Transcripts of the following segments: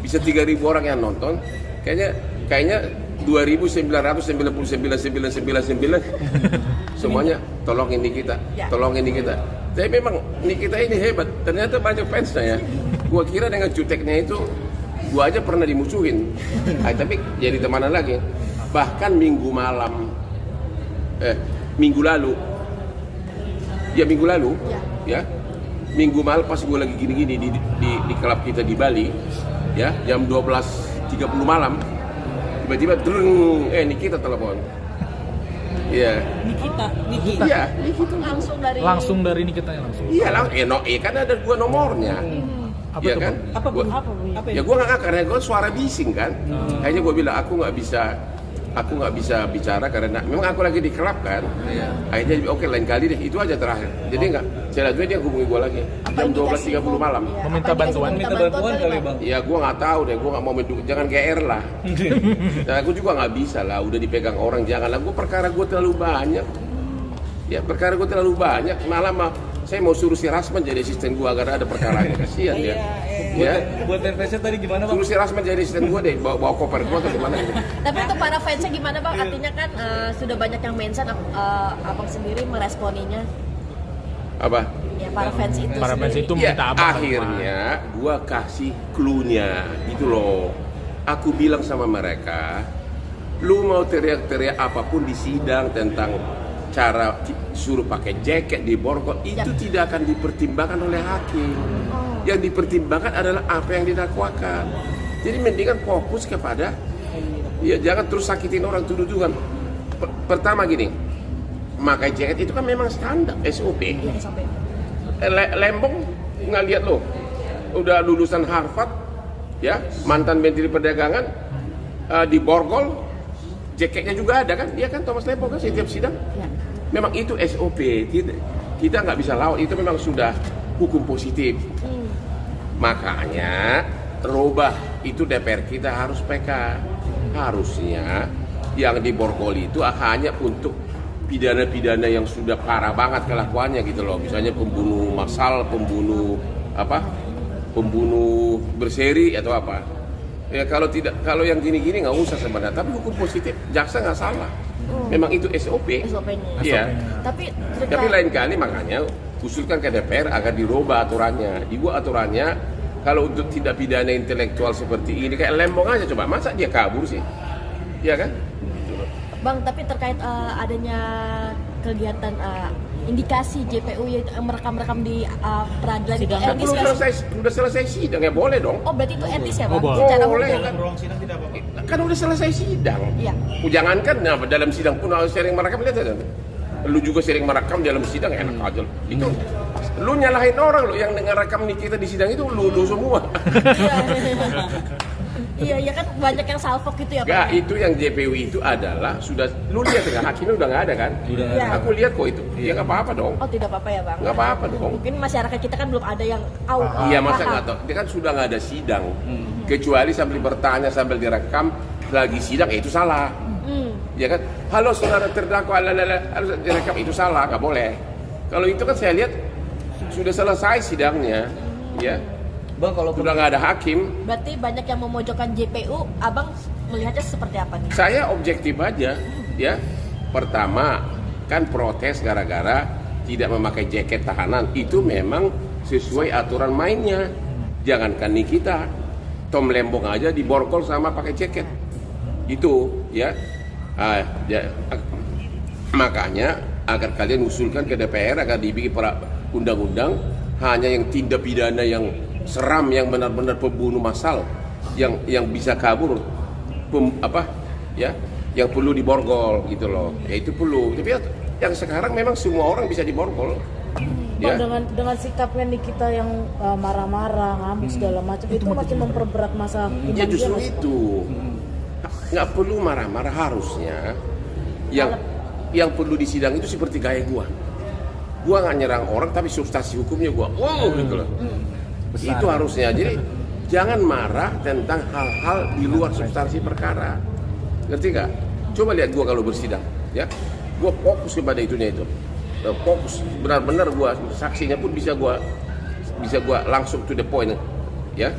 bisa 3.000 orang yang nonton, kayaknya 2.999.999 semuanya tolongin Nikita, tolongin Nikita. Tapi memang Nikita ini hebat, ternyata banyak fansnya ya. Gua kira dengan juteknya itu, gua aja pernah dimusuhin, tapi jadi temanan lagi. Bahkan minggu lalu, ya, minggu malam pas gue lagi gini-gini di klub kita di Bali, ya, jam 12.30 malam, tiba-tiba Nikita telepon. Iya. Nikita. Iya, Nikita langsung dari Nikita ya langsung. Iya, kan ada gua nomornya. Apa Iya tuh, kan? Apa Bu? Ya gue nggak, karena gue suara bising kan. Kayaknya gue bilang aku nggak bisa bicara karena memang aku lagi di klub kan. Akhirnya oke, lain kali deh, itu aja terakhir. Jadi nggak, selanjutnya dia hubungi gue lagi jam 12.30 malam. Meminta bantuan kali Bang. Ya gue nggak tahu deh, gue nggak mau jangan GR lah. Dan aku juga nggak bisa lah, udah dipegang orang, janganlah. Gue perkara gue terlalu banyak. Ya perkara gue terlalu banyak, malah saya mau suruh si Rasman jadi asisten gue agar ada perkaranya, kasihan dia. Ya. Buat fansnya tadi gimana Bang? Suruh si Rasman jadi asisten gue deh, bawa koper gue atau gimana gitu. Tapi untuk para fansnya gimana Bang? Artinya kan sudah banyak yang mention, Abang sendiri meresponinya. Apa? Ya para fans itu. Para fans itu Ya, minta apa? akhirnya gue kasih clue-nya gitu loh. Aku bilang sama mereka, lu mau teriak-teriak apapun di sidang tentang cara suruh pakai jaket di borgol, itu tidak akan dipertimbangkan oleh hakim. Yang dipertimbangkan adalah apa yang didakwakan. Jadi mendingan fokus kepada, ya jangan terus sakitin orang, tuduh-tuduhan. Pertama gini, pakai jaket itu kan memang standar SOP. Lembong nggak lihat lo, udah lulusan Harvard, ya, mantan Menteri Perdagangan, di borgol, jaketnya juga ada kan, dia kan Thomas Lembong kan setiap sidang. Memang itu SOP, kita nggak bisa lawan, itu memang sudah hukum positif. Makanya rubah itu DPR kita harus PK. Harusnya yang diborgol itu hanya untuk pidana-pidana yang sudah parah banget kelakuannya gitu loh. Misalnya pembunuh massal, pembunuh berseri atau apa. Ya kalau yang gini-gini nggak usah sebenarnya. Tapi hukum positif, jaksa nggak salah. Memang itu SOP. SOP-nya. Iya. Tapi lain kali makanya usulkan ke DPR agar dirubah aturannya. Dibuat aturannya kalau untuk tindak pidana intelektual seperti ini, kayak Lembong aja coba, masa dia kabur sih? Iya kan? Bang, tapi terkait adanya kegiatan indikasi JPU yang merekam-rekam di peradilan itu etis nggak sih? Udah selesai sidang ya boleh dong. Oh berarti itu etis ya Bang? Boleh. Secara Boleh hukum. kan? Ruang sidang tidak apa? Kan udah selesai sidang. Iya. Jangankan dalam sidang pun sering merekam, lihat aja. Lu juga sering merekam dalam sidang, enak aja. Itu lu nyalahin orang lu yang ngerekam Nikita di sidang itu lu semua. Iya kan banyak yang salfok gitu ya Pak. Enggak, itu yang JPU itu adalah sudah lu lihat kan, hakimnya udah nggak ada kan? Iya. Aku lihat kok itu. Ya nggak apa-apa dong. Oh tidak apa-apa ya Bang? Nggak apa-apa dong. Mungkin masyarakat kita kan belum ada yang Iya, masa nggak tahu? Dia kan sudah nggak ada sidang. Kecuali sambil bertanya sambil direkam lagi sidang, itu salah. Ya kan? Halo saudara terdakwa, harus direkam, itu salah, nggak boleh. Kalau itu kan saya lihat sudah selesai sidangnya, ya. Bang, kalau Sudah nggak ada hakim. Berarti banyak yang memojokkan JPU, Abang melihatnya seperti apa nih? Saya objektif aja, ya. Pertama, kan protes gara-gara tidak memakai jaket tahanan. Itu memang sesuai aturan mainnya. Jangankan Nikita, Tom Lembong aja diborgol sama pakai jaket. Itu, ya. Makanya agar kalian usulkan ke DPR agar dibikin undang-undang hanya yang tindak pidana yang seram, yang benar-benar pembunuh massal, yang bisa kabur, yang perlu diborgol gitu loh. Ya itu perlu. Tapi yang sekarang memang semua orang bisa diborgol. Bang, dengan sikapnya Nikita yang marah-marah, ngamuk segala macam itu makin memperberat masa hukuman Ya justru dia, itu nggak perlu marah-marah, harusnya yang perlu di sidang itu seperti gaya gua nggak nyerang orang tapi substansi hukumnya gua gitu loh. Itu harusnya. Jadi jangan marah tentang hal-hal di luar substansi perkara, ngerti gak? Coba lihat gua kalau bersidang, ya gua fokus kepada itunya itu, fokus benar-benar. Gua saksinya pun bisa gua langsung to the point, ya.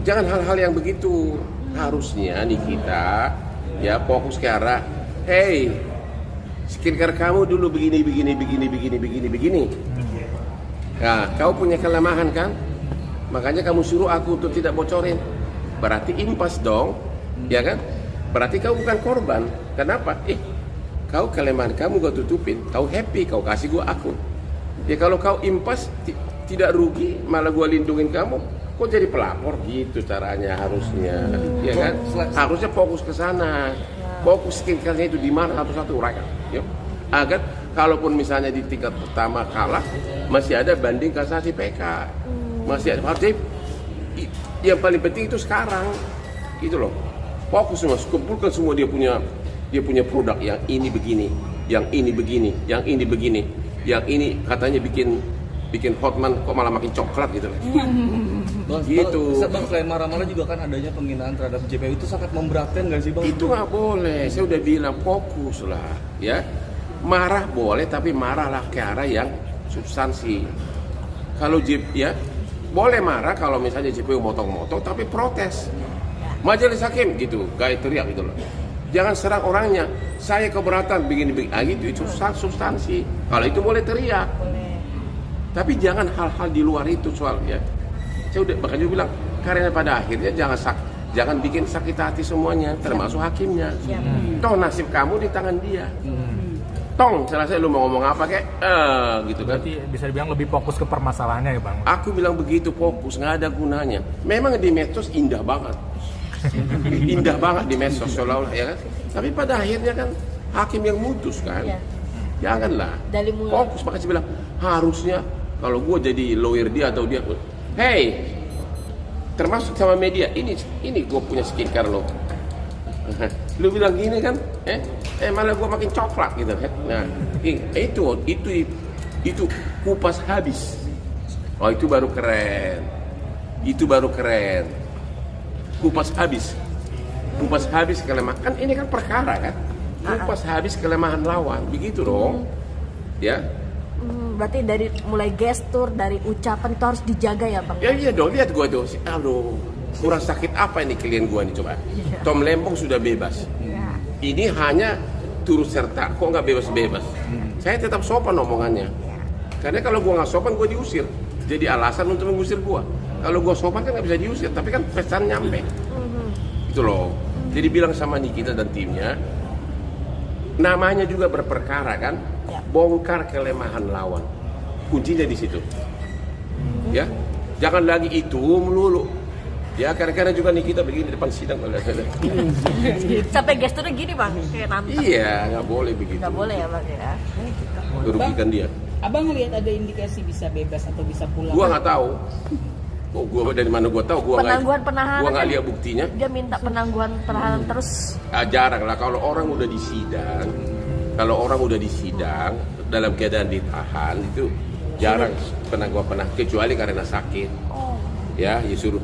Jangan hal-hal yang begitu. Harusnya nih kita ya fokus ke arah, hey, skincare kamu dulu begini. Nah, kau punya kelemahan kan? Makanya kamu suruh aku untuk tidak bocorin. Berarti impas dong, ya kan? Berarti kau bukan korban. Kenapa? Kau kelemahan kamu kau tutupin. Kau happy, kau kasih gua aku. Ya kalau kau impas tidak rugi, malah gua lindungin kamu. Kok jadi pelapor gitu caranya harusnya, ya kan? Harusnya fokus ke sana, fokus skincare-nya itu di mana satu-satu uraikan, yuk. Agar kalaupun misalnya di tingkat pertama kalah, masih ada banding kasasi PK, masih ada. Harusnya yang paling penting itu sekarang, gitu loh. Fokus semua, kumpulkan semua dia punya produk yang ini begini, yang ini begini, yang ini begini, yang ini katanya bikin Hotman kok malah makin coklat gitu. Gitu. Bang, selain marah-marah juga kan adanya penghinaan terhadap JPU itu sangat memberatkan nggak sih Bang? Itu nggak boleh. Saya udah bilang fokus lah, ya. Marah boleh, tapi marahlah ke arah yang substansi. Kalau ya boleh marah kalau misalnya JPU motong-motong, tapi protes. Majelis hakim gitu, gaya teriak gitu loh. Jangan serang orangnya. Saya keberatan begini. Gitu itu substansi. Kalau itu boleh teriak. Tapi jangan hal-hal di luar itu soalnya. Saya udah makanya bilang karena pada akhirnya jangan bikin sakit hati semuanya, termasuk hakimnya. Toh nasib kamu di tangan dia. Tong, selesai lu mau ngomong apa kek? Gitu kan. Berarti bisa dibilang lebih fokus ke permasalahannya ya Bang? Aku bilang begitu, fokus, nggak ada gunanya. Memang di medsos indah banget. Indah banget di medsos seolah-olah, ya kan. Tapi pada akhirnya kan hakim yang mutus kan. Janganlah. Fokus, makanya saya bilang harusnya kalau gue jadi lawyer dia atau dia, hey, termasuk sama media, ini gue punya skincare lo. Lu bilang gini kan, malah gue makin coklat gitu. Nah, itu kupas habis. Oh, itu baru keren. Kupas habis kelemahan. Kan ini kan perkara kan. Kupas habis kelemahan lawan, begitu dong. Ya. Berarti dari mulai gestur, dari ucapan itu harus dijaga ya Bang? Ya iya dong, lihat gua tuh. Aduh, kurang sakit apa ini klien gua nih coba. Tom Lembong sudah bebas. Ini hanya turut serta, kok nggak bebas-bebas. Saya tetap sopan omongannya. Karena kalau gua nggak sopan gua diusir. Jadi alasan untuk mengusir gua. Kalau gua sopan kan nggak bisa diusir, tapi kan pesan nyampe. Itu loh. Jadi bilang sama Nikita dan timnya, namanya juga berperkara kan, bongkar kelemahan lawan, kuncinya di situ, ya. Jangan lagi itu melulu, ya. Kadang-kadang juga nih kita begini depan sidang, sampai gesturnya gini Bang, kayak nantang. Iya, nggak boleh begitu. Nggak boleh ya Bang ya. Merugikan dia. Abang ngelihat ada indikasi bisa bebas atau bisa pulang? Gua nggak tahu. Oh, gua dari mana gua tahu? Penangguhan penahanan. Gua nggak kan lihat buktinya. Dia minta penangguhan penahanan terus. Jarang lah kalau orang udah disidang. Kalau orang udah disidang dalam keadaan ditahan itu jarang penangguhan penahanan, kecuali karena sakit. Ya, disuruh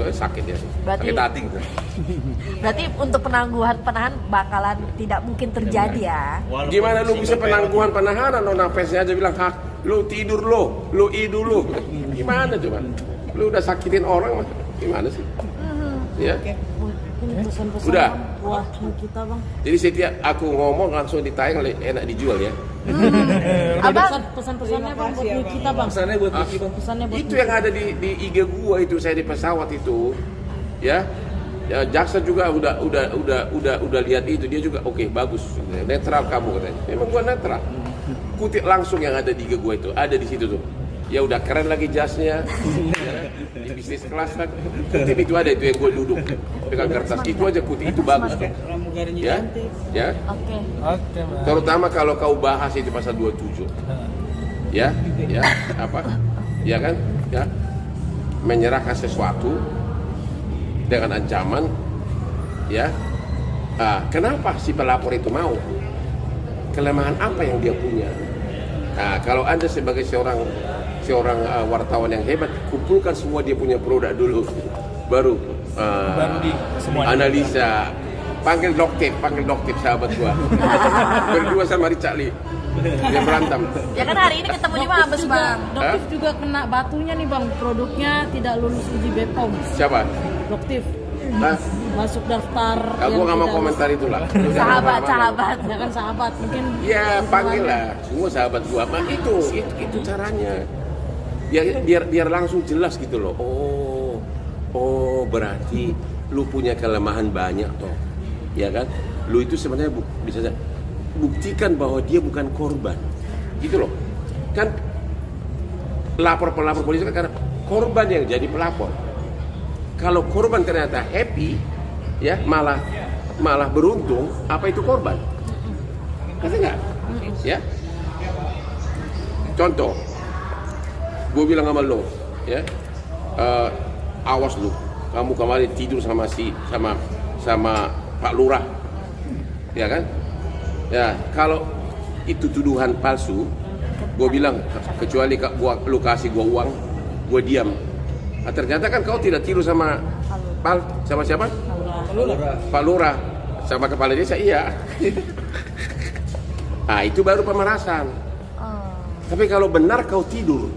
sakit ya. Berarti, sakit hati gitu. Berarti untuk penangguhan penahanan bakalan tidak mungkin terjadi ya. Gimana lu bisa penangguhan penahanan? Nafasnya aja bilang hak, lu tidur lu idu lu. Gimana coba? Lu udah sakitin orang, gimana sih? Ya. Ini pesan-pesan Udah. buat kita Bang. Jadi setiap aku ngomong langsung ditayang, enak dijual ya. Abang, Pesan-pesannya Bang buat kita Bang. Pesannya buat Vicky Bang. Pesannya buat Itu yang ada di IG gua itu, saya di pesawat itu, ya. Ya, jaksa juga udah lihat itu, dia juga oke, bagus, netral kamu katanya. Memang gua netral. Kutip langsung yang ada di IG gua itu, ada di situ tuh. Ya udah keren lagi jasnya, ya, di bisnis kelas kan. Kutip itu ada, itu yang gua duduk pegang kertas itu aja, kutip itu bagus tuh. Pramugarinya Ya, cantik. ya. Oke. Bang. Terutama kalau kau bahas itu pasal 27. Ya, apa? Ya kan? Ya. Menyerahkan sesuatu dengan ancaman, ya. Kenapa si pelapor itu mau? Kelemahan apa yang dia punya? Nah, kalau Anda sebagai seorang wartawan yang hebat, kumpulkan semua dia punya produk dulu, baru analisa. Panggil dokter sahabat gua. Berdua sama Richard Lee. Dia berantem. Ya kan hari ini ketemu di Mabes bang. Doktif juga kena batunya nih bang, produknya tidak lulus uji BPOM. Siapa? Doktif Hah? masuk daftar. Aku yang nggak mau tidak komentar itulah. Sahabat, sahabat. lulus. Ya kan sahabat mungkin. Ya panggil lah, semua sahabat gua. Itu caranya. Biar langsung jelas gitu loh. Oh berarti lu punya kelemahan banyak toh, ya kan? Lu itu sebenarnya bisa buktikan bahwa dia bukan korban, gitu loh. Kan pelapor polisi kan karena korban yang jadi pelapor. Kalau korban ternyata happy, ya malah beruntung, apa itu korban? Ngerti nggak? Ya. Contoh, gue bilang sama lo, ya, awas lu, kamu kemarin tidur sama Pak Lurah, ya kan? Ya kalau itu tuduhan palsu, gue bilang kecuali lu kasih gue uang, gue diam. Nah, ternyata kan kau tidak tidur sama siapa? Pak Lurah, sama kepala desa, iya. Nah itu baru pemerasan. Tapi kalau benar kau tidur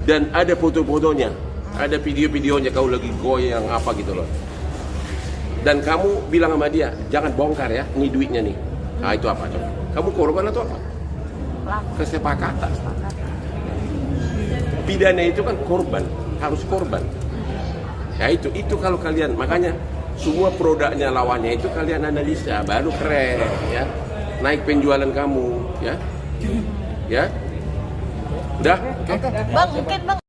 dan ada foto-fotonya, ada video-videonya kau lagi goyang apa gitu loh, dan kamu bilang sama dia jangan bongkar ya, ini duitnya nih. Nah itu apa coba? Kamu korban atau apa? Kesepakatan. Pidana itu kan korban, harus korban. Ya itu kalau kalian, makanya semua produknya lawannya itu kalian analisa, baru keren ya. Naik penjualan kamu ya. Ya. Udah? Bang, mungkin bang